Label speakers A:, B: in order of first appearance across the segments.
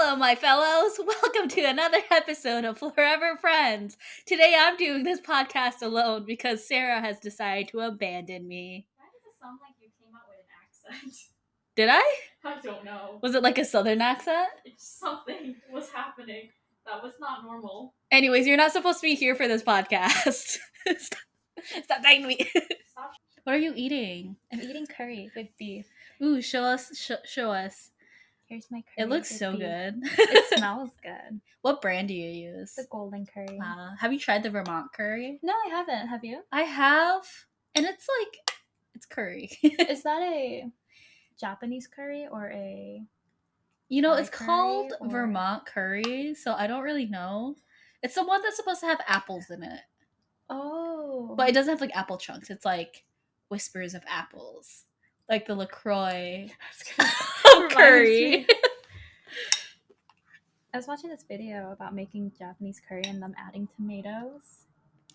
A: Hello, my fellows. Welcome to another episode of Floorever Friends. Today I'm doing this podcast alone because Sarah has decided to abandon me.
B: Why does it sound like you came out with an accent?
A: Did I?
B: I don't know.
A: Was it like a southern accent?
B: Something was happening that was not normal.
A: Anyways, you're not supposed to be here for this podcast. Stop talking me.
B: Stop.
A: What are you eating?
B: I'm eating curry with beef.
A: Ooh, show us. Show us.
B: Here's my curry.
A: It looks
B: with
A: so
B: beef.
A: good.
B: It smells good.
A: What brand do you use?
B: The golden curry.
A: Have you tried the Vermont curry?
B: No, I haven't. Have you?
A: I have, and it's curry.
B: Is that a Japanese curry or a...
A: It's
B: Thai
A: called
B: curry, or-
A: Vermont curry, so I don't really know. It's the one that's supposed to have apples in it,
B: Oh.
A: but it doesn't have like apple chunks. It's like whispers of apples, like the LaCroix curry.
B: I was watching this video about making Japanese curry and them adding tomatoes.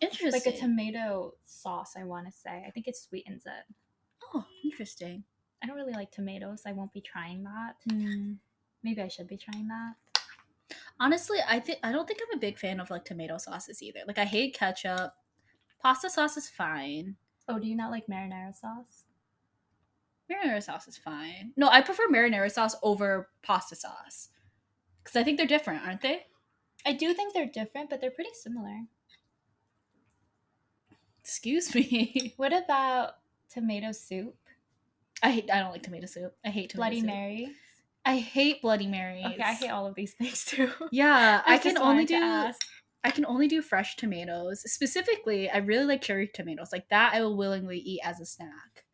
A: Interesting.
B: Like a tomato sauce, I want to say. I think it sweetens it.
A: Oh, interesting.
B: I don't really like tomatoes. I won't be trying that. Maybe I should be trying that.
A: Honestly, I don't think I'm a big fan of like tomato sauces either. Like I hate ketchup. Pasta sauce is fine.
B: Oh, do you not like marinara sauce?
A: Marinara sauce is fine. No, I prefer marinara sauce over pasta sauce. Because I think they're different, aren't they?
B: I do think they're different, but they're pretty similar.
A: Excuse me.
B: What about tomato soup?
A: I don't like tomato soup. I hate tomato
B: Bloody
A: soup.
B: Mary?
A: I hate Bloody Marys.
B: Okay, I hate all of these things too.
A: Yeah, I can only do fresh tomatoes. Specifically, I really like cherry tomatoes. Like that I will willingly eat as a snack.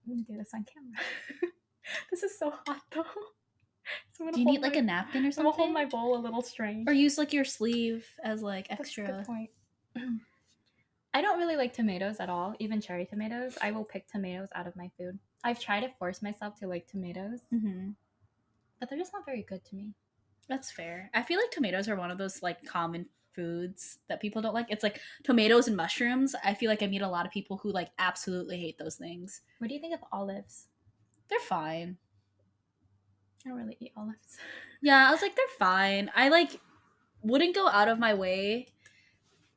B: I'm gonna do this on camera. This is so hot though. So
A: do you need like a napkin or
B: I'm
A: something?
B: gonna hold my bowl a little strange.
A: Or use like your sleeve as like extra.
B: That's a good point. I don't really like tomatoes at all, even cherry tomatoes. I will pick tomatoes out of my food. I've tried to force myself to like tomatoes, but they're just not very good to me.
A: That's fair. I feel like tomatoes are one of those like common foods that people don't like. It's like tomatoes and mushrooms. I feel like I meet a lot of people who like absolutely hate those things.
B: What do you think of olives?
A: They're fine.
B: I don't really eat olives.
A: Yeah, I was like, they're fine. I like wouldn't go out of my way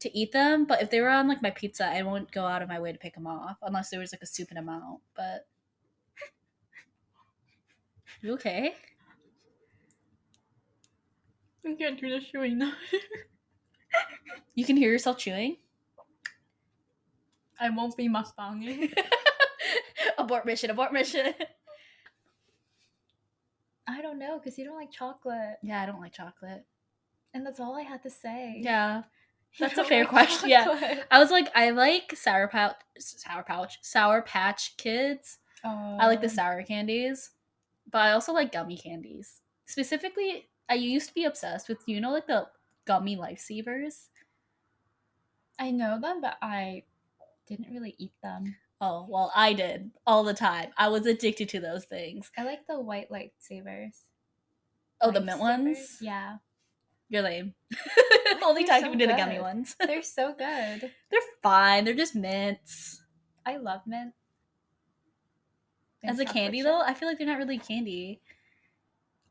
A: to eat them, but if they were on like my pizza, I won't go out of my way to pick them off unless there was like a stupid amount. But you okay?
B: I can't do the chewing now.
A: You can hear yourself chewing?
B: I won't be mukbanging.
A: Abort mission, abort mission.
B: I don't know, because you don't like chocolate.
A: Yeah, I don't like chocolate.
B: And that's all I had to say.
A: Yeah.
B: You
A: That's a
B: don't
A: fair
B: like
A: question.
B: chocolate.
A: Yeah. I was like, I like Sour Patch Kids. I like the sour candies. But I also like gummy candies. Specifically, I used to be obsessed with, like the gummy lifesavers?
B: I know them, but I didn't really eat them.
A: Oh, well, I did all the time. I was addicted to those things.
B: I like the white lightsabers.
A: Oh, the mint ones?
B: Yeah.
A: You're lame. The only time you do the gummy ones.
B: They're so good.
A: They're fine. They're just mints.
B: I love mint.
A: As a candy, though, I feel like they're not really candy.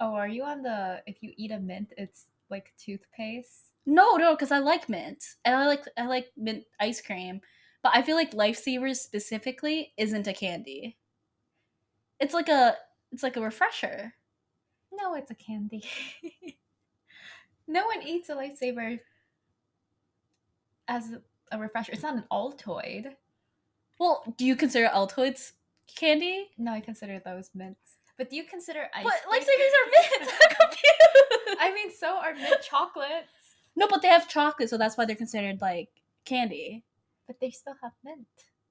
B: Oh, are you on the, if you eat a mint, it's like toothpaste?
A: No, because I like mint. And I like mint ice cream. But I feel like Lifesavers specifically isn't a candy. It's like a refresher.
B: No, it's a candy. No one eats a Lifesaver as a refresher. It's not an Altoid.
A: Well, do you consider Altoids candy?
B: No, I consider those mints. But do you consider ice
A: But
B: cream?
A: Lifesavers are mints. I'm confused.
B: I mean, so are mint chocolates.
A: No, but they have chocolate, so that's why they're considered like candy.
B: But they still have mint.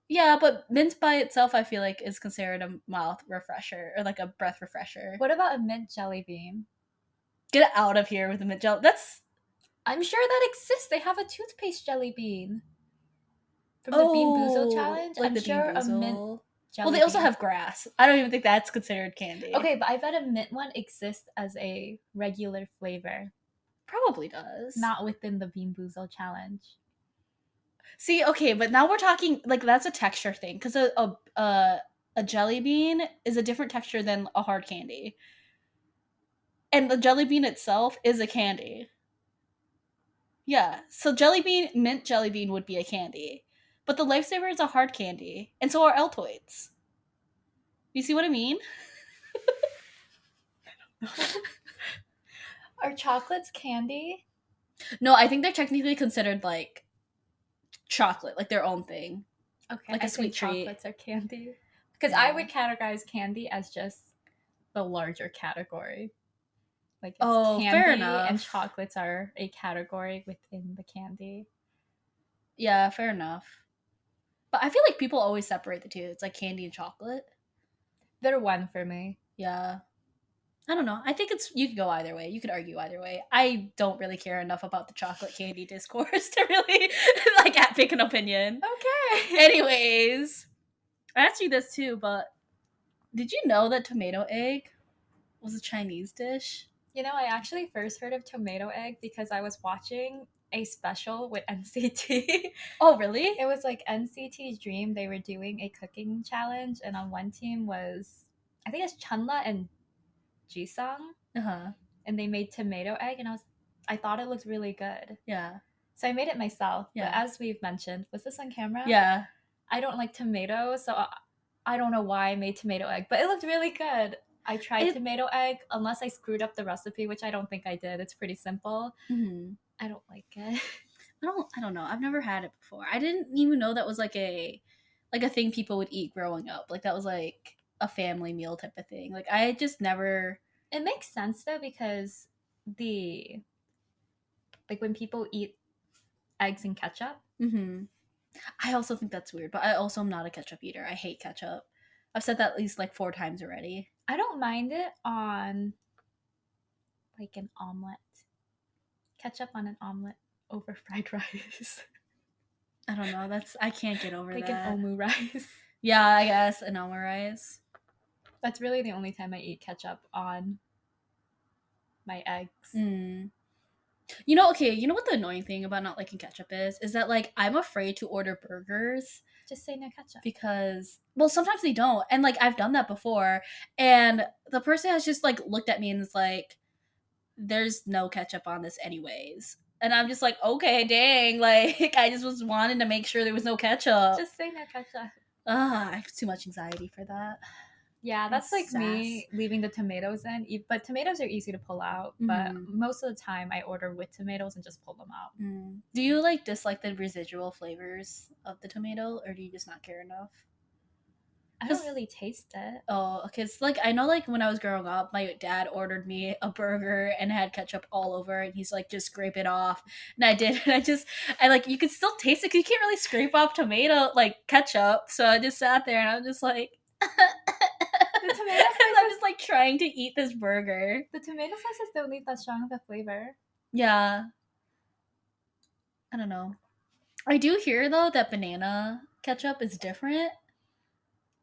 A: Yeah, but mint by itself, I feel like, is considered a mouth refresher or like a breath refresher.
B: What about a mint jelly bean?
A: Get out of here with the mint jelly.
B: I'm sure that exists. They have a toothpaste jelly bean. From the Bean Boozled challenge?
A: Like
B: I'm
A: the
B: sure
A: Bean
B: a mint
A: Boozled.
B: jelly
A: Well, they also
B: bean.
A: have grass. I don't even think that's considered candy.
B: Okay, but I bet a mint one exists as a regular flavor.
A: Probably does.
B: Not within the Bean Boozled challenge.
A: See, okay, but now we're talking, like, that's a texture thing. Because a jelly bean is a different texture than a hard candy. And the jelly bean itself is a candy. Yeah. So jelly bean, mint jelly bean would be a candy. But the Lifesaver is a hard candy. And so are Altoids. You see what I mean?
B: Are chocolates candy?
A: No, I think they're technically considered like chocolate, like their own thing.
B: Okay,
A: Like a
B: I
A: sweet
B: think
A: treat.
B: chocolates are candy. Because
A: Yeah.
B: I would categorize candy as just the larger category. Like it's
A: Oh,
B: candy
A: fair
B: and
A: enough.
B: chocolates are a category within the candy.
A: Yeah, fair enough. But I feel like people always separate the two. It's like candy and chocolate.
B: They're one for me.
A: Yeah. I don't know. I think it's you could go either way. You could argue either way. I don't really care enough about the chocolate candy discourse to really like pick an opinion.
B: Okay.
A: Anyways, I asked you this too, but did you know that tomato egg was a Chinese dish?
B: You know, I actually first heard of tomato egg because I was watching a special with NCT.
A: Oh, really?
B: It was like NCT's Dream. They were doing a cooking challenge, and on one team was, I think it's Chunla and Jisung,
A: Uh-huh.
B: and they made tomato egg, and I thought it looked really good.
A: Yeah.
B: So I made it myself.
A: Yeah.
B: But as we've mentioned, was this on camera?
A: Yeah.
B: I don't like tomatoes, so I don't know why I made tomato egg, but it looked really good. I tried tomato egg, unless I screwed up the recipe, which I don't think I did. It's pretty simple.
A: Mm-hmm.
B: I don't like it.
A: I don't know. I've never had it before. I didn't even know that was like a thing people would eat growing up. Like that was like a family meal type of thing. Like I just never.
B: It makes sense though because the like when people eat eggs and ketchup.
A: Mm-hmm. I also think that's weird, but I also am not a ketchup eater. I hate ketchup. I've said that at least like 4 times already.
B: I don't mind it on like an omelet. Ketchup on an omelet over fried rice.
A: I don't know. I can't get over
B: like
A: that.
B: An omu rice.
A: Yeah, I guess an omu rice.
B: That's really the only time I eat ketchup on my eggs.
A: Mm. You know, okay, you know what the annoying thing about not liking ketchup is? Is that like I'm afraid to order burgers.
B: Just say no ketchup.
A: Because well, sometimes they don't. And like I've done that before. And the person has just like looked at me and is like, there's no ketchup on this anyways. And I'm just like, okay, dang. Like I just was wanting to make sure there was no ketchup.
B: Just say no ketchup.
A: I have too much anxiety for that.
B: Yeah, that's like me leaving the tomatoes in. But tomatoes are easy to pull out. But most of the time, I order with tomatoes and just pull them out.
A: Do you like dislike the residual flavors of the tomato, or do you just not care enough?
B: I don't really taste it.
A: Oh, because like I know, like when I was growing up, my dad ordered me a burger and had ketchup all over, and he's like, "Just scrape it off." And I did, and I like you could still taste it because you can't really scrape off tomato like ketchup. So I just sat there and I was just like. The tomato sauce. I'm just like trying to eat this burger.
B: The tomato sauces don't leave that strong of a flavor.
A: Yeah. I don't know. I do hear though that banana ketchup is different.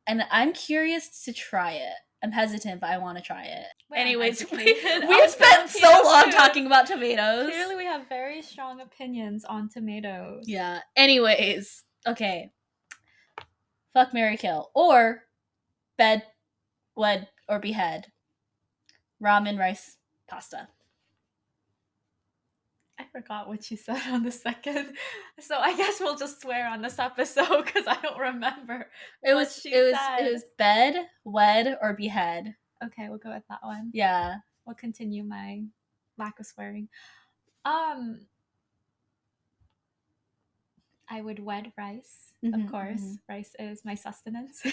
A: And I'm curious to try it. I'm hesitant, but I want to try it. Anyways, we've spent so long talking about tomatoes.
B: Clearly, we have very strong opinions on tomatoes.
A: Yeah. Anyways, okay. Fuck, marry, kill. Or bed, wed, or behead. Ramen, rice, pasta.
B: I forgot what you said on the second, so I guess we'll just swear on this episode because I don't remember.
A: It was bed, wed, or behead.
B: Okay, we'll go with that one.
A: Yeah,
B: we'll continue my lack of swearing. I would wed rice, of course. Mm-hmm. Rice is my sustenance.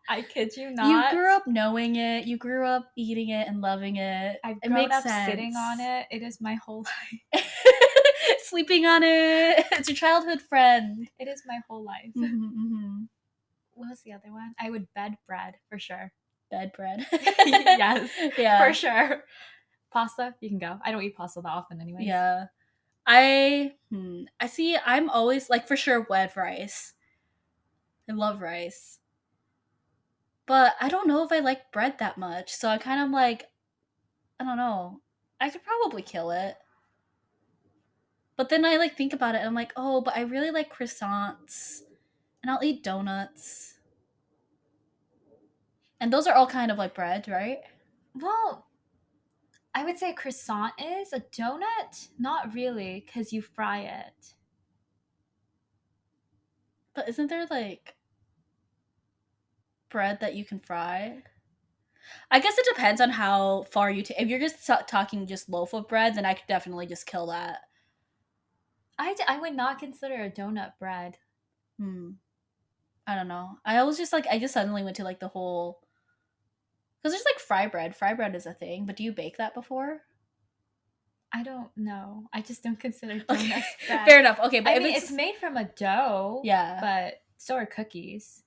B: I kid you not.
A: You grew up knowing it. You grew up eating it and loving it.
B: I've grown up sitting on it. It is my whole life.
A: Sleeping on it. It's your childhood friend.
B: It is my whole life. Mm-hmm. What was the other one? I would bed bread for sure.
A: Bed bread.
B: Yes. Yeah. For sure. Pasta, you can go. I don't eat pasta that often anyways.
A: Yeah. I see. I'm always like for sure wed rice. I love rice. But I don't know if I like bread that much. So I kind of like, I don't know. I could probably kill it. But then I like think about it and I'm like, oh, but I really like croissants. And I'll eat donuts. And those are all kind of like bread, right?
B: Well, I would say a croissant is. A donut? Not really, because you fry it.
A: But isn't there like bread that you can fry? I guess it depends on how far you take. If you're just talking just loaf of bread, then I could definitely just kill that.
B: I would not consider a donut bread.
A: Hmm. I don't know. I was just like I just suddenly went to like the whole because there's like fry bread. Fry bread is a thing, but do you bake that before?
B: I don't know. I just don't consider
A: Okay,
B: donuts bread.
A: fair enough. Okay, but
B: I
A: if
B: mean, it's
A: it's
B: made from a dough.
A: yeah,
B: But so are cookies.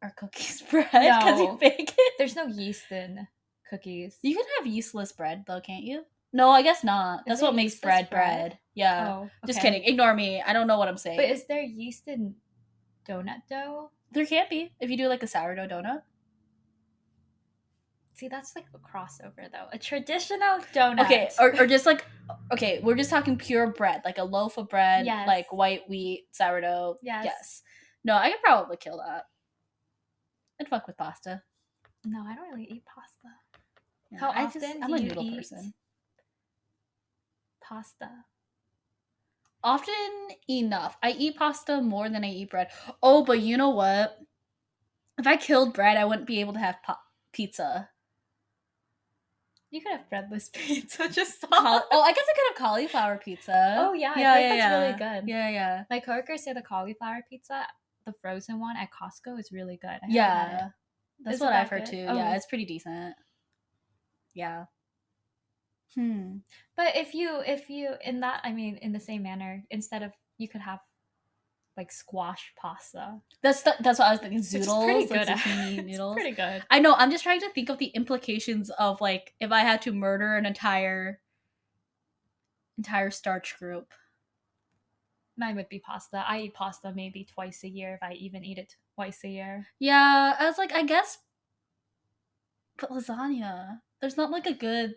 A: are cookies bread because you
B: No,
A: bake it?
B: there's no yeast in cookies.
A: You can have yeastless bread though, can't you? No, I guess not.
B: Is
A: That's
B: there
A: what makes
B: yeastless
A: bread
B: bread?
A: bread. Yeah.
B: Oh,
A: Just
B: okay.
A: kidding. Ignore me. I don't know what I'm
B: But
A: saying.
B: is there yeast in donut dough?
A: There can't be if you do like a sourdough donut.
B: See, that's like a crossover though. A traditional
A: Okay,
B: donut.
A: or just like okay, we're just talking pure bread, like a loaf of bread,
B: Yes.
A: like white wheat sourdough.
B: Yes.
A: Yes. No, I could probably kill that. I'd fuck with pasta.
B: No, I don't really eat pasta.
A: Yeah,
B: How often do
A: I'm a
B: you
A: noodle
B: eat
A: person.
B: pasta?
A: Often enough. I eat pasta more than I eat bread. Oh, but you know what? If I killed bread, I wouldn't be able to have pizza.
B: You could have breadless pizza, just
A: Oh, I guess I could have cauliflower pizza.
B: Oh yeah, I've
A: Yeah,
B: heard
A: yeah,
B: that's
A: yeah.
B: really good.
A: Yeah, yeah.
B: My coworkers say the cauliflower pizza, the frozen one at Costco, is really good. I haven't had
A: Yeah.
B: it.
A: That's
B: Is it
A: what I've
B: that
A: heard
B: good?
A: too. Yeah,
B: Oh,
A: it's pretty decent. Yeah. Hmm.
B: but if you in that, I mean, in the same manner, instead of you could have like squash pasta,
A: That's what I was thinking.
B: which is pretty
A: Zoodles, like
B: good.
A: zucchini
B: It's
A: noodles.
B: pretty good.
A: I know. I'm just trying to think of the implications of like if I had to murder an entire starch group.
B: Mine would be pasta. I eat pasta maybe twice a year if I even eat it twice a year.
A: Yeah, I was like, I guess, but lasagna. There's not like a good.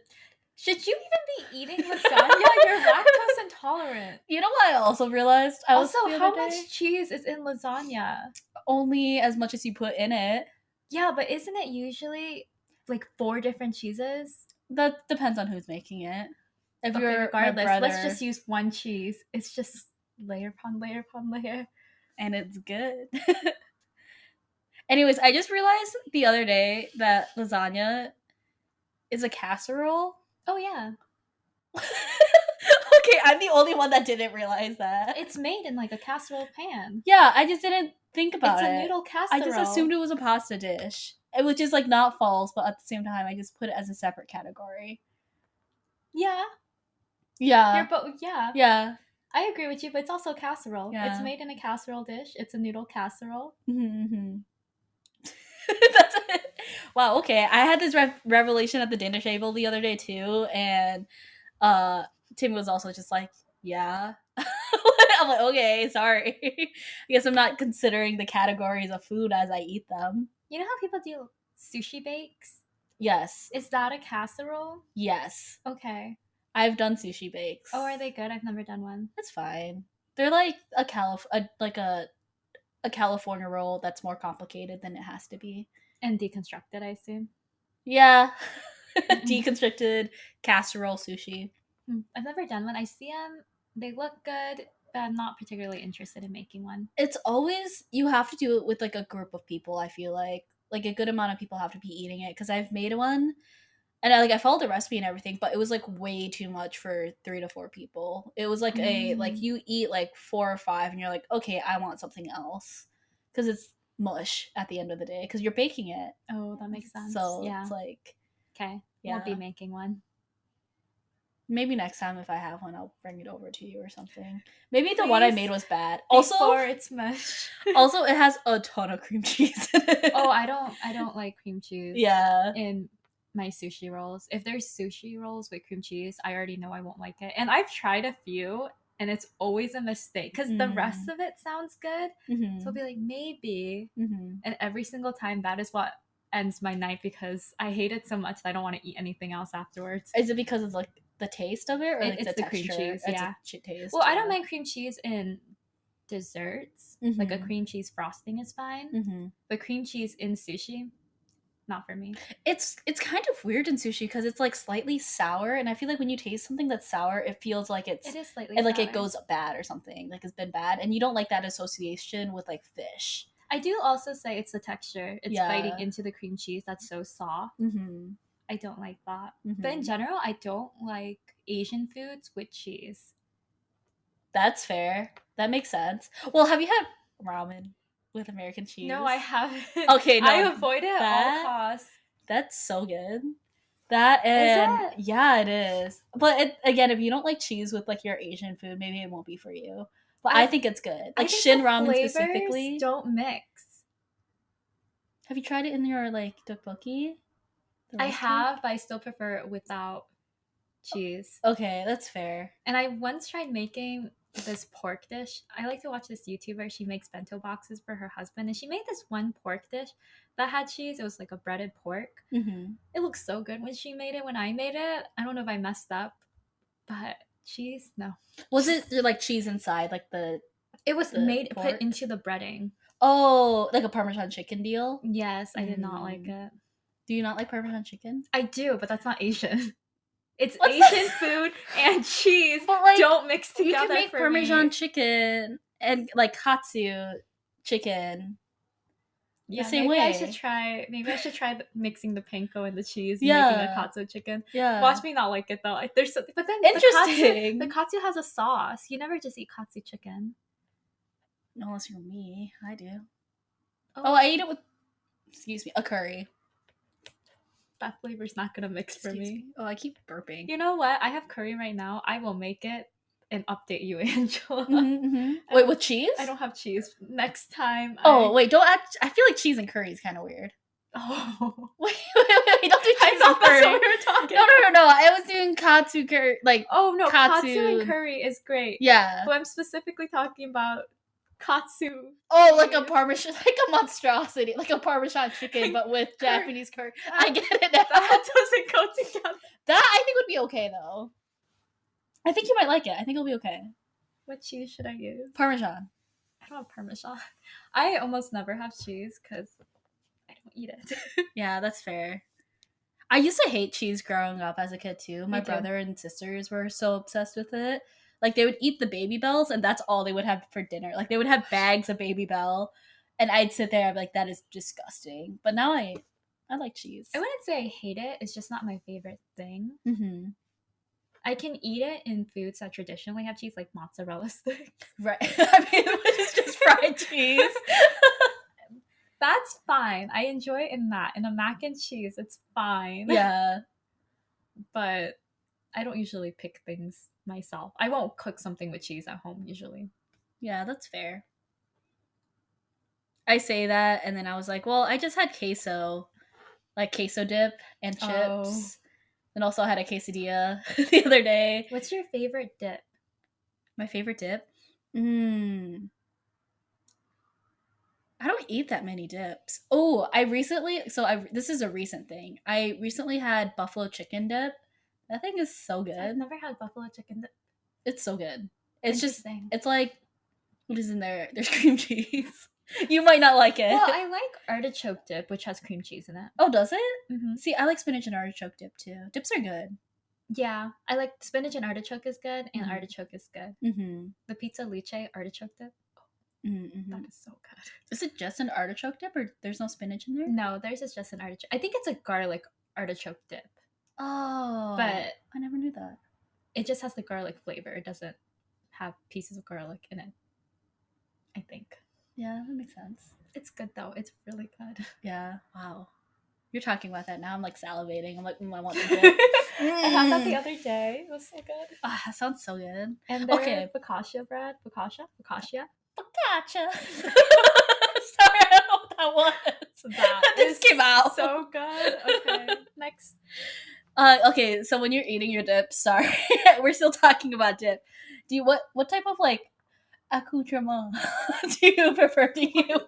B: Should you even be eating lasagna? You're lactose intolerant.
A: You know what I also realized? I was
B: Also,
A: the other
B: how
A: day.
B: much cheese is in lasagna?
A: Only as much as you put in it.
B: Yeah, but isn't it usually like 4 different cheeses?
A: That depends on who's making it. If
B: Okay,
A: you're my
B: regardless,
A: brother,
B: let's just use one cheese. It's just layer upon layer upon layer.
A: and it's good. Anyways, I just realized the other day that lasagna is a casserole.
B: Oh yeah,
A: Okay, I'm the only one that didn't realize that.
B: it's made in like a casserole pan.
A: Yeah, I just didn't think about
B: It's
A: it.
B: a noodle
A: I
B: casserole.
A: just assumed it was a pasta dish, which is like not false, but at the same time, I just put it as a separate category.
B: Yeah,
A: Yeah.
B: yeah.
A: Yeah.
B: I agree with you, but it's also casserole.
A: Yeah.
B: It's made in a casserole dish. It's a noodle casserole.
A: Mm-hmm. That's it. Wow. Okay, I had this revelation at the dinner table the other day too, and Tim was also just like, "Yeah." I'm like, "Okay, sorry. I guess I'm not considering the categories of food as I eat them."
B: You know how people do sushi bakes?
A: Yes.
B: Is that a casserole?
A: Yes.
B: Okay.
A: I've done sushi bakes.
B: Oh, are they good? I've never done one.
A: It's fine. They're like a California roll that's more complicated than it has to be.
B: And deconstructed, I assume.
A: Yeah. Deconstructed casserole sushi.
B: I've never done one. I see them. They look good, but I'm not particularly interested in making one.
A: It's always you have to do it with like a group of people. I feel like a good amount of people have to be eating it because I've made one and I followed the recipe and everything, but it was like way too much for 3 to 4 people. It was like a like you eat like 4 or 5 and you're like, okay, I want something else because it's mush at the end of the day because you're baking it.
B: Oh, that makes sense.
A: So
B: Yeah.
A: it's like
B: Okay.
A: Yeah.
B: Won't be making one.
A: Maybe next time if I have one, I'll bring it over to you or something. Maybe the one I made was bad.
B: Before it's mush.
A: Also, it has a ton of cream cheese in it.
B: Oh, I don't like cream cheese.
A: Yeah.
B: In my sushi rolls. If there's sushi rolls with cream cheese, I already know I won't like it. And I've tried a few and it's always a mistake because the rest of it sounds good.
A: Mm-hmm.
B: So I'll be like, maybe.
A: Mm-hmm.
B: And every single time that is what ends my night because I hate it so much that I don't want to eat anything else afterwards.
A: Is it because of like the taste of it or like
B: it's the cream cheese? Yeah.
A: It's a taste.
B: Well, I don't mind cream cheese in desserts.
A: Mm-hmm.
B: Like a cream cheese frosting is fine.
A: Mm-hmm.
B: But cream cheese in sushi, not for me.
A: It's kind of weird in sushi because it's like slightly sour, and I feel like when you taste something that's sour, it feels like
B: It is slightly
A: and like
B: sour.
A: it goes bad or something, like it's been bad, and you don't like that association with like fish.
B: I do also say it's the texture. It's biting
A: Yeah.
B: into the cream cheese that's so soft.
A: Mm-hmm.
B: I don't like that.
A: Mm-hmm.
B: But in general, I don't like Asian foods with cheese.
A: That's fair. That makes sense. Well, have you had ramen with American cheese?
B: No, I haven't.
A: Okay,
B: I
A: no,
B: avoid it at all
A: that
B: costs.
A: that's so good. That
B: Is
A: and
B: it?
A: yeah, it is. But again, if you don't like cheese with like your Asian food, maybe it won't be for you. But I think it's good.
B: I
A: Like
B: think
A: Shin
B: the
A: ramen
B: flavors
A: specifically.
B: don't mix.
A: Have you tried it in your like tteokbokki? The
B: I
A: rice cake?
B: have, but I still prefer it without cheese.
A: Okay, that's fair.
B: And I once tried making this pork dish. I like to watch this YouTuber. She makes bento boxes for her husband, and she made this one pork dish that had cheese. It was like a breaded pork.
A: Mm-hmm.
B: It looked so good when she made it. When I made it, I don't know if I messed up, but cheese, no.
A: Was it like cheese inside, like
B: It was
A: the
B: made
A: pork?
B: put into the breading.
A: Oh, like a Parmesan chicken deal?
B: Yes, I did not like it.
A: Do you not like Parmesan chicken?
B: I do, but that's not Asian. It's
A: What's
B: Asian
A: that?
B: food and cheese
A: But like,
B: don't mix
A: you can
B: together
A: make
B: for
A: Parmesan
B: me.
A: chicken and like katsu chicken the
B: Yeah,
A: same
B: maybe I should
A: way.
B: try. Maybe I should try mixing the panko and the cheese and making a
A: Yeah,
B: katsu chicken.
A: yeah.
B: Watch me not like it though. There's but then
A: Interesting.
B: the katsu has a sauce. You never just eat katsu chicken.
A: Unless you're me, I do.
B: Oh,
A: Oh, I eat it with, excuse me, a curry.
B: that flavor's not gonna mix for me.
A: Oh, I keep burping.
B: You know what? I have curry right now. I will make it and update you, Angela.
A: Mm-hmm, mm-hmm. Wait, with cheese?
B: I don't have cheese. Next time.
A: Wait, don't act. I feel like cheese and curry is kind of weird.
B: Oh.
A: Wait, don't do cheese
B: I thought
A: and curry.
B: that's what we were talking
A: No. I was doing katsu curry, like
B: oh no,
A: katsu.
B: katsu and curry is great.
A: Yeah.
B: But I'm specifically talking about katsu.
A: Oh, like a parmesan, like a monstrosity, like a parmesan chicken, but with Japanese curry. I get it now.
B: That doesn't go together.
A: That I think would be okay though. I think you might like it. I think it'll be okay.
B: What cheese should I use?
A: Parmesan.
B: I don't have Parmesan. I almost never have cheese because I don't eat it.
A: Yeah, that's fair. I used to hate cheese growing up as a kid too. My brother and sisters were so obsessed with it. Like they would eat the Baby Bells and that's all they would have for dinner. Like they would have bags of Baby Bell and I'd sit there and be like, that is disgusting. But now I like cheese.
B: I wouldn't say I hate it. It's just not my favorite thing.
A: Mm-hmm.
B: I can eat it in foods that traditionally have cheese, like mozzarella sticks.
A: Right. I mean, it's just fried cheese.
B: That's fine. I enjoy it in that. In a mac and cheese, it's fine.
A: Yeah.
B: But I don't usually pick things myself. I won't cook something with cheese at home usually.
A: Yeah, that's fair. I say that and then I was like, well, I just had queso, like queso dip and chips.
B: Oh.
A: And also had a quesadilla the other day.
B: What's your favorite dip?
A: My favorite dip? I don't eat that many dips. Oh, this is a recent thing. I recently had buffalo chicken dip. That thing is so good.
B: I've never had buffalo chicken dip.
A: It's so good. It's like, what is in there? There's cream cheese. You might not like it.
B: Well, I like artichoke dip, which has cream cheese in it.
A: Oh, does it?
B: Mm-hmm.
A: See, I like spinach and artichoke dip too. Dips are good.
B: Yeah, I like spinach and artichoke is good, and artichoke is good.
A: Mm-hmm.
B: The pizza luce artichoke dip.
A: Mm-hmm.
B: That is so good.
A: Is it just an artichoke dip or there's no spinach in there?
B: No, theirs is just an artichoke. I think it's a garlic artichoke dip.
A: Oh.
B: But
A: I never knew that.
B: It just has the garlic flavor. It doesn't have pieces of garlic in it. I think.
A: Yeah, that makes sense.
B: It's good though. It's really good.
A: Yeah. Wow. You're talking about that now. I'm like salivating. I'm like, I want the dip.
B: I had that the other day. It was so good.
A: That sounds so good.
B: And
A: okay,
B: focaccia bread. Focaccia.
A: Sorry, I don't know what that was.
B: That
A: just came out.
B: So good. Okay, next.
A: Okay, so when you're eating your dip, sorry, we're still talking about dip. Do you what type of like accoutrement do you prefer to use?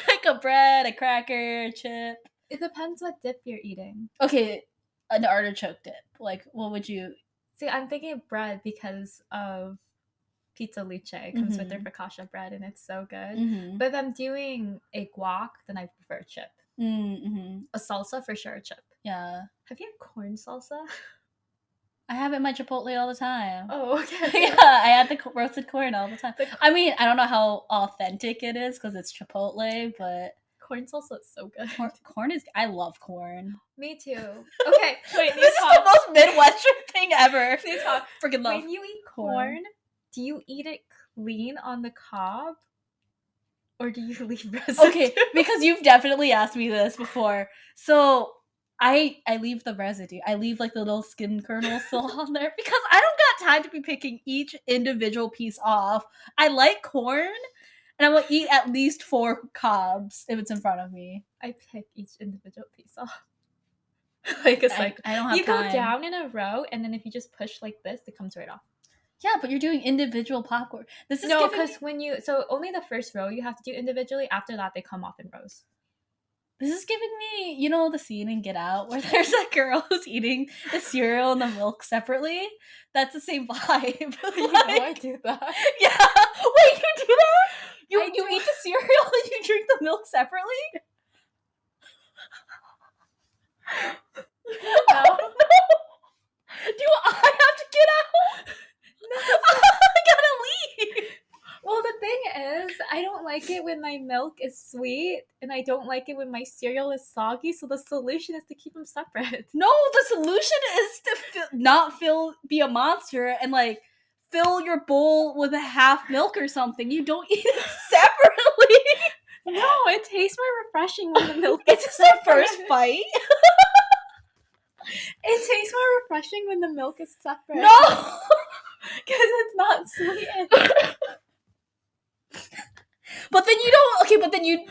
A: like a bread, a cracker, a chip.
B: It depends what dip you're eating.
A: Okay, an artichoke dip. Like, what would you?
B: See, I'm thinking of bread because of pizza luce. It comes with their focaccia bread, and it's so good.
A: Mm-hmm.
B: But if I'm doing a guac, then I prefer chip.
A: Mm-hmm.
B: A salsa for sure, a chip.
A: Yeah.
B: Have you had corn salsa?
A: I have it in my Chipotle all the time.
B: Oh, okay.
A: Yeah, I add the roasted corn all the time. I mean, I don't know how authentic it is because it's Chipotle, but
B: corn salsa is so good.
A: Corn is. I love corn.
B: Me too. Okay, wait.
A: This is the most Midwestern thing ever.
B: Freaking love. When you eat corn, do you eat it clean on the cob, or do you leave residue?
A: Okay, because you've definitely asked me this before. So I leave the residue. I leave like the little skin kernel still on there because I don't got time to be picking each individual piece off. I like corn, and I will eat at least 4 cobs if it's in front of me.
B: I pick each individual piece off. Like a cycle.
A: I don't have
B: you
A: time.
B: Go down in a row, and then if you just push like this, it comes right off.
A: Yeah, but you're doing individual popcorn. This is
B: because when you only the first row you have to do individually. After that, they come off in rows.
A: This is giving me, you know, the scene in Get Out where there's a girl who's eating the cereal and the milk separately. That's the same vibe.
B: You know I do that.
A: Yeah. Wait, you do that? You eat the cereal and you drink the milk separately?
B: No.
A: Oh, no. Do I have to get out? No. I gotta leave.
B: Well, the thing is, I don't like it when my milk is sweet, and I don't like it when my cereal is soggy, so the solution is to keep them separate.
A: No, the solution is to be a monster and, like, fill your bowl with a half milk or something. You don't eat it separately.
B: No, it tastes more refreshing when the milk
A: is this the first fight?
B: It tastes more refreshing when the milk is separate.
A: No!
B: Because it's not sweetened.
A: But then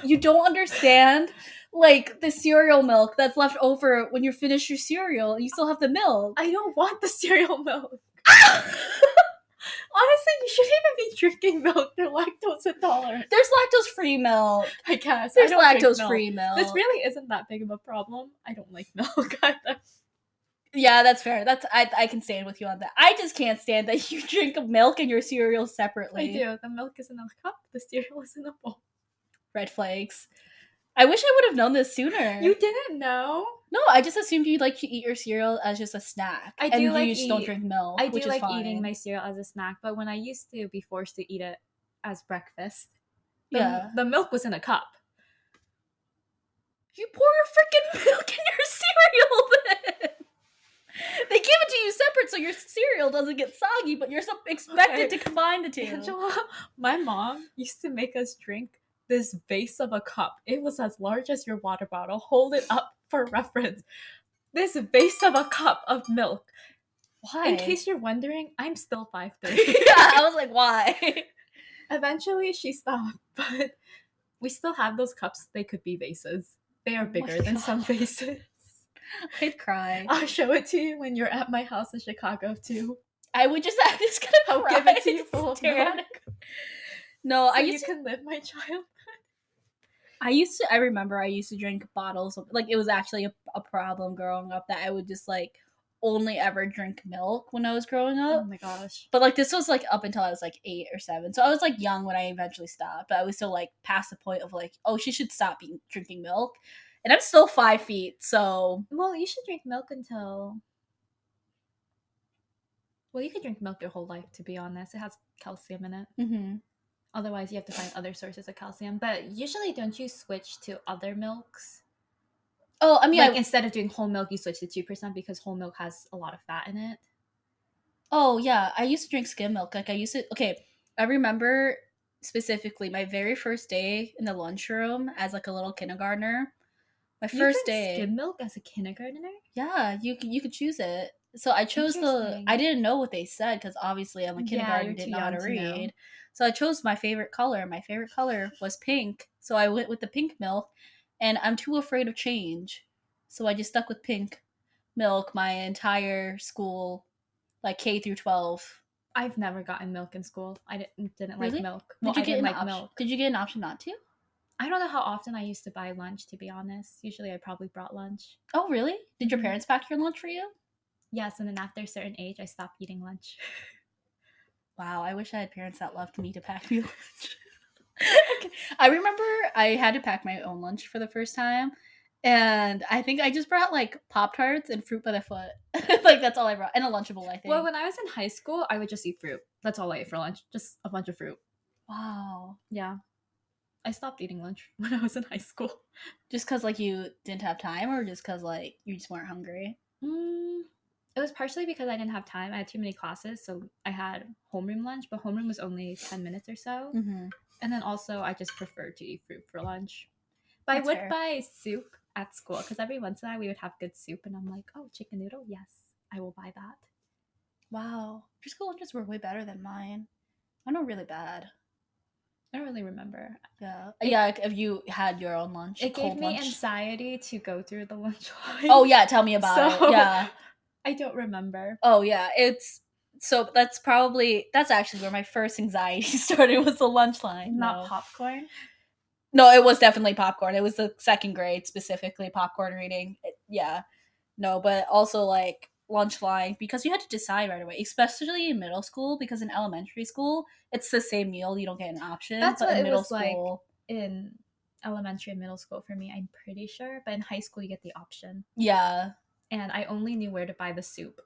A: you don't understand, like, the cereal milk that's left over when you finish your cereal and you still have the milk.
B: I don't want the cereal milk. Honestly, you shouldn't even be drinking milk. They're lactose intolerant.
A: There's lactose-free milk.
B: I guess.
A: There's lactose-free milk.
B: This really isn't that big of a problem. I don't like milk either.
A: Yeah, that's fair. I can stand with you on that. I just can't stand that you drink milk and your cereal separately.
B: I do. The milk is in a cup. The cereal is in a bowl.
A: Red flags. I wish I would have known this sooner.
B: You didn't know?
A: No, I just assumed you'd like to eat your cereal as just a snack.
B: I do
A: and you just don't drink milk.
B: I do like eating my cereal as a snack, but when I used to be forced to eat it as breakfast, the milk was in a cup.
A: You pour freaking milk in your cereal then. They give it to you separate so your cereal doesn't get soggy, but you're expected to combine the two.
B: Angela, my mom used to make us drink this base of a cup. It was as large as your water bottle. Hold it up for reference. This base of a cup of milk.
A: Why?
B: In case you're wondering, I'm still 5'3".
A: Yeah, I was like, why?
B: Eventually she stopped, but we still have those cups. They could be vases. They are bigger than some vases.
A: I'd cry.
B: I'll show it to you when you're at my house in Chicago too.
A: I'm just gonna cry.
B: I'll give it to you full of milk.
A: No,
B: so you can live my child.
A: I remember I used to drink bottles of, like, it was actually a problem growing up that I would just, like, only ever drink milk when I was growing up.
B: Oh my gosh.
A: But, like, this was, like, up until I was, like, 8 or 7. So I was, like, young when I eventually stopped. But I was still, like, past the point of, like, oh, she should stop drinking milk. And I'm still 5 feet, so...
B: Well, you should drink milk until... Well, you could drink milk your whole life, to be honest. It has calcium in it.
A: Mm-hmm.
B: Otherwise, you have to find other sources of calcium. But usually, don't you switch to other milks?
A: Oh, I mean...
B: Like, instead of doing whole milk, you switch to 2% because whole milk has a lot of fat in it.
A: Oh, yeah. I used to drink skim milk. Like, I used to... Okay, I remember specifically my very first day in the lunchroom as, like, a little kindergartner. My first day.
B: Skim milk as a kindergartner?
A: Yeah, you could choose it. So I chose I didn't know what they said because obviously I'm a kindergarten, didn't know how to read. So I chose my favorite color. My favorite color was pink. So I went with the pink milk, and I'm too afraid of change. So I just stuck with pink milk my entire school, like K through 12.
B: I've never gotten milk in school. I didn't
A: Really?
B: like milk.
A: Did you get milk? Did you get an option not to?
B: I don't know how often I used to buy lunch, to be honest. Usually I probably brought lunch.
A: Oh, really? Did your parents pack your lunch for you?
B: Yes, and then after a certain age, I stopped eating lunch.
A: Wow, I wish I had parents that loved me to pack me lunch. Okay. I remember I had to pack my own lunch for the first time, and I think I just brought like Pop Tarts and fruit by the foot. Like that's all I brought, and a Lunchable, I
B: Well,
A: think.
B: when I was in high school, I would just eat fruit. That's all I ate for lunch. Just a bunch of fruit.
A: Wow.
B: Yeah. I stopped eating lunch when I was in high school.
A: Just because like you didn't have time, or just because like you just weren't hungry?
B: Mm, it was partially because I didn't have time. I had too many classes, so I had homeroom lunch, but homeroom was only 10 minutes or so.
A: Mm-hmm.
B: And then also, I just preferred to eat fruit for lunch. But I
A: That's
B: would
A: fair.
B: buy soup at school because every once in a while we would have good soup, and I'm like, oh, chicken noodle? Yes, I will buy that.
A: Wow, your school lunches were way better than mine. I know really bad.
B: I don't really remember.
A: Yeah,
B: It,
A: yeah. Like, if you had your own lunch,
B: it gave
A: cold
B: me
A: lunch.
B: anxiety to go through the lunch line.
A: Oh yeah, tell me about it.
B: So
A: Yeah.
B: I don't remember.
A: Oh yeah, it's so that's actually where my first anxiety started, was the lunch line.
B: Not
A: No,
B: popcorn.
A: no, it was definitely popcorn. It was the second grade specifically popcorn reading. Yeah, no, but also like lunch line, because you had to decide right away, especially in middle school, because in elementary school it's the same meal, you don't get an option,
B: That's
A: but
B: what
A: in
B: it
A: middle
B: was like
A: school,
B: in elementary and middle school for me, I'm pretty sure. But in high school, you get the option.
A: yeah.
B: And I only knew where to buy the soup.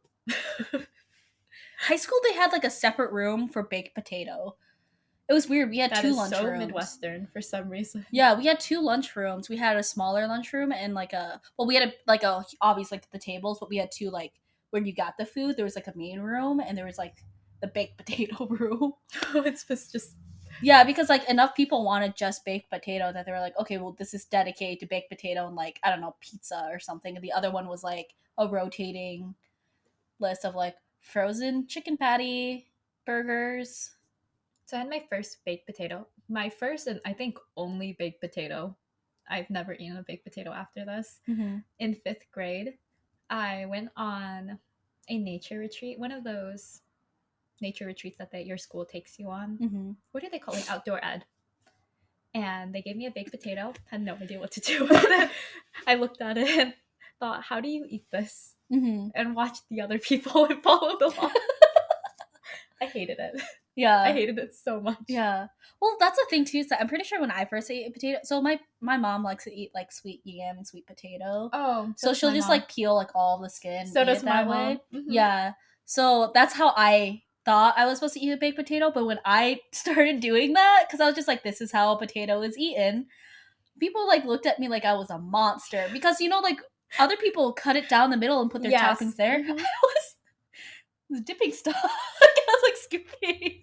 A: High school they had like a separate room for baked potato. It was weird. We had
B: That
A: two
B: is
A: lunch
B: so
A: rooms.
B: Midwestern for some reason.
A: Yeah, we had two lunch rooms. We had a smaller lunchroom and like a, well, we had a like a obvious like the tables, but we had two like where you got the food. There was like a main room and there was like the baked potato room.
B: It's just
A: Yeah, because like enough people wanted just baked potato that they were like, okay, well, this is dedicated to baked potato and like, I don't know, pizza or something. And the other one was like a rotating list of like frozen chicken patty, burgers.
B: so. I had my first baked potato. My first and I think only baked potato. I've never eaten a baked potato after this.
A: Mm-hmm.
B: In fifth grade, I went on a nature retreat, one of those nature retreats that your school takes you on.
A: Mm-hmm.
B: What do they call it? Outdoor ed. And they gave me a baked potato. Had no idea what to do with it. I looked at it and thought, how do you eat this?
A: Mm-hmm.
B: And watched the other people and followed along. I hated it. I
A: Yeah.
B: hated it so much.
A: Yeah. Well, that's the thing too. Is that I'm pretty sure when I first ate a potato, so my mom likes to eat like sweet yam and sweet potato.
B: Oh, so
A: So
B: does
A: she'll
B: my
A: just
B: mom.
A: like peel like all the skin, and
B: So
A: eat
B: does
A: it
B: my
A: that
B: mom.
A: way.
B: Mm-hmm.
A: Yeah. So that's how I thought I was supposed to eat a baked potato. But when I started doing that, because I was just like, this is how a potato is eaten, people like looked at me like I was a monster, because like other people cut it down the middle and put their toppings
B: Yes.
A: there.
B: Mm-hmm.
A: I was dipping stuff. I was like scooping.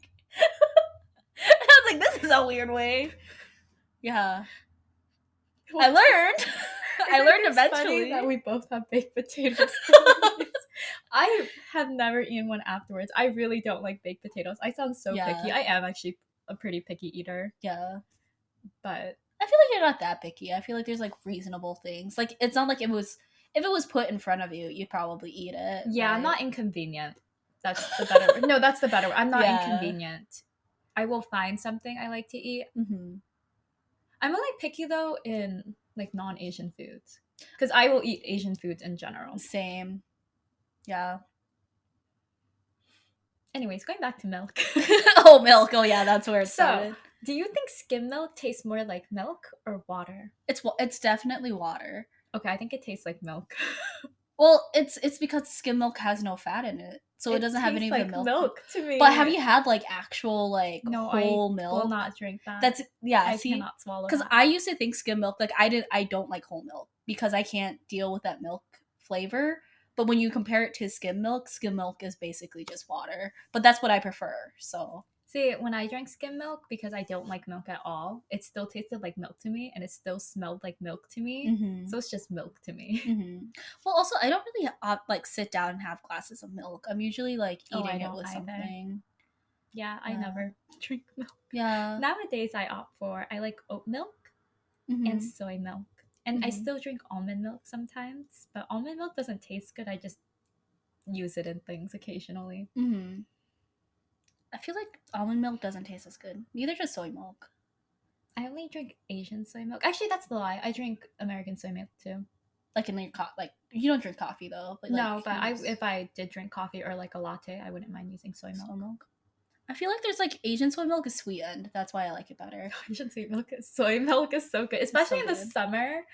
A: I was like, this is a weird way. Yeah. I learned. I learned
B: It's
A: eventually.
B: funny that we both have baked potatoes. I have never eaten one afterwards. I really don't like baked potatoes. I sound so picky.
A: Yeah.
B: I am actually a pretty picky eater,
A: Yeah.
B: but
A: I feel like you're not that picky. I feel like there's like reasonable things. Like it's not like it was, if it was put in front of you, you'd probably eat it.
B: yeah, I'm
A: right?
B: not inconvenient. That's the better word. No, that's the better word. I'm not
A: Yeah.
B: inconvenient. I will find something I like to eat.
A: Mm-hmm.
B: I'm only picky though in like non-Asian foods because I will eat Asian foods in general.
A: Same. Yeah.
B: Anyways, going back to milk.
A: Oh, milk. Oh, yeah. That's where it
B: So,
A: started.
B: do you think skim milk tastes more like milk or water?
A: It's definitely water.
B: Okay, I think it tastes like milk.
A: Well, it's because skim milk has no fat in it, so it
B: It
A: doesn't have any
B: tastes
A: of the
B: like
A: milk.
B: to me.
A: But have you had like actual like
B: No, I
A: whole milk?
B: will not drink that.
A: That's yeah.
B: I
A: See,
B: cannot swallow
A: because
B: that.
A: I used to think skim milk, like I don't like whole milk because I can't deal with that milk flavor. But when you compare it to skim milk is basically just water. But that's what I prefer. So
B: See, when I drank skim milk, because I don't like milk at all, it still tasted like milk to me and it still smelled like milk to me.
A: mm-hmm.
B: So it's just milk to me.
A: Mm-hmm. Well, also I don't really like sit down and have glasses of milk. I'm usually like
B: Oh, I
A: eating it
B: don't
A: with
B: either.
A: something.
B: Yeah, I
A: Yeah.
B: never drink milk.
A: Yeah.
B: Nowadays, I like oat milk
A: Mm-hmm.
B: and soy milk. And I
A: Mhm.
B: still drink almond milk sometimes, but almond milk doesn't taste good. I just use it in things occasionally.
A: Mm-hmm. I feel like almond milk doesn't taste as good. Neither does soy milk.
B: I only drink Asian soy milk. Actually, that's the lie. I drink American soy milk too.
A: Like in your like you don't drink coffee though. But
B: No,
A: like,
B: but if I did drink coffee or like a latte, I wouldn't mind using soy milk.
A: soy milk. I feel like there's like Asian soy milk is sweetened. That's why I like it better.
B: Asian soy milk is so good, especially
A: so
B: in the
A: good.
B: summer.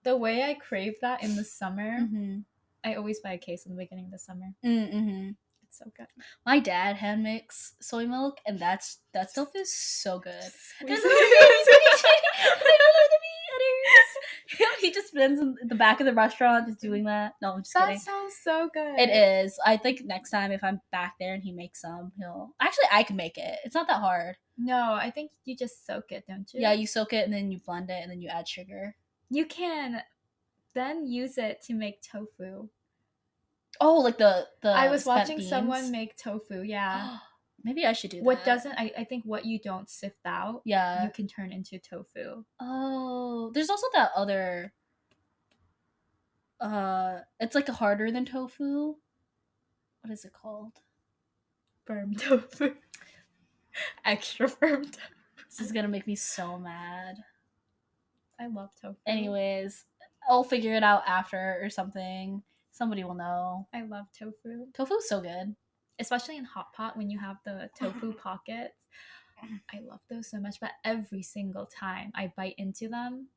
B: The way I crave that in the summer,
A: Mm-hmm.
B: I always buy a case in the beginning of the summer.
A: Mm-hmm.
B: It's so good.
A: My dad hand makes soy milk, and that stuff is so good.
B: There's
A: He just spends in the back of the restaurant just doing that. No, I'm just kidding.
B: That sounds so good.
A: It is. I think next time if I'm back there and he makes some, he'll actually I can make it. It's not that hard.
B: No, I think you just soak it, don't you?
A: Yeah, you soak it and then you blend it and then you add sugar.
B: You can then use it to make tofu.
A: Oh, like the
B: I was
A: spent
B: watching
A: beans?
B: Someone make tofu, yeah.
A: Maybe I should do that.
B: What doesn't I think what you don't sift out,
A: yeah,
B: you can turn into tofu.
A: Oh, there's also that other it's like harder than tofu. What is it called?
B: Firm tofu. Extra firm tofu.
A: This is gonna make me so mad.
B: I love tofu.
A: Anyways, I'll figure it out after or something. Somebody will know.
B: I love tofu.
A: Tofu's so good.
B: Especially in hot pot when you have the tofu pockets. I love those so much, but every single time I bite into them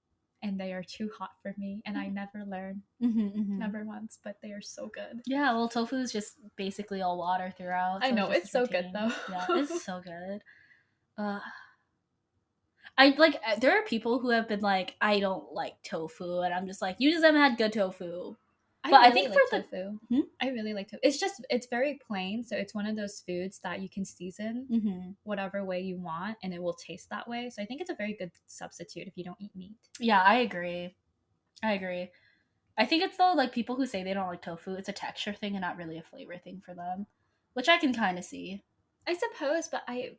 B: and they are too hot for me and I never learn. Never once, but they are so good.
A: Yeah, well, tofu is just basically all water throughout.
B: I know, it's so good though.
A: Yeah, it's so good. I like there are people who have been like, I don't like tofu, and I'm just like, you just haven't had good tofu. But I think
B: like
A: for
B: tofu.
A: Hmm?
B: I really like tofu. It's very plain, so it's one of those foods that you can season whatever way you want, and it will taste that way. So I think it's a very good substitute if you don't eat meat.
A: Yeah, I agree. I think it's though like people who say they don't like tofu, it's a texture thing and not really a flavor thing for them, which I can kind of see.
B: I suppose, but I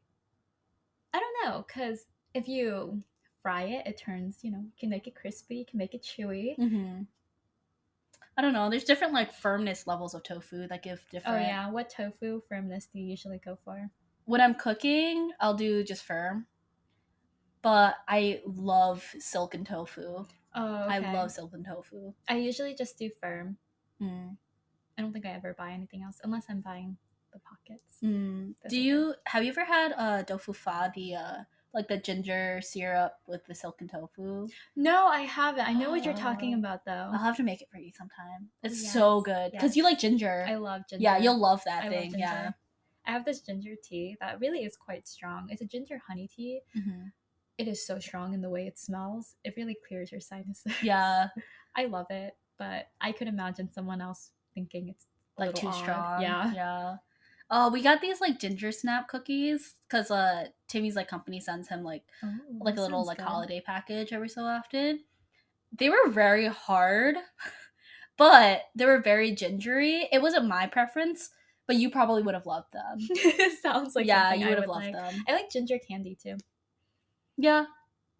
B: don't know, because if you fry it, it turns, you can make it crispy, you can make it chewy.
A: I don't know. There's different like firmness levels of tofu that give different.
B: Oh yeah, what tofu firmness do you usually go for?
A: When I'm cooking, I'll do just firm. But I love silken tofu.
B: Oh, okay.
A: I love silken tofu.
B: I usually just do firm. I don't think I ever buy anything else unless I'm buying the pockets.
A: Have you ever had tofu fa, like the ginger syrup with the silken tofu?
B: No, I haven't. I know what you're talking about though.
A: I'll have to make it for you sometime. It's so good because you like ginger.
B: I love ginger.
A: Yeah, you'll love that thing.
B: Love
A: yeah,
B: I have this ginger tea that really is quite strong. It's a ginger honey tea. It is so strong in the way it smells. It really clears your sinuses.
A: Yeah,
B: I love it, but I could imagine someone else thinking it's
A: like too strong.
B: Yeah.
A: Oh, we got these like ginger snap cookies because Timmy's like company sends him like a little like holiday package every so often. They were very hard, but they were very gingery. It wasn't my preference, but you probably would have loved them.
B: Sounds like
A: you would have loved them.
B: I like ginger candy too.
A: Yeah.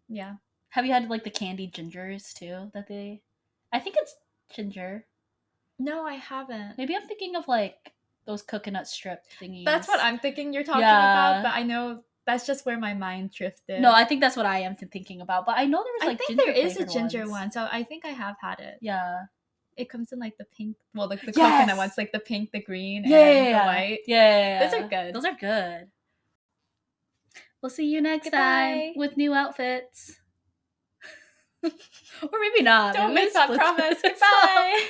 B: Yeah.
A: Have you had like the candied gingers too? I think it's ginger.
B: No, I haven't.
A: Maybe I'm thinking of like those coconut strip thingies.
B: That's what I'm thinking you're talking about, but I know that's just where my mind drifted.
A: No, I think that's what I am thinking about, but I know there was like
B: I think there is a ginger one, so I think I have had it.
A: Yeah.
B: It comes in like the pink, well, like the coconut ones, like the pink, the green, and the white.
A: Yeah.
B: Those are good.
A: Those are good. We'll see you next time with new outfits. Or maybe not.
B: Don't make that promise. Goodbye.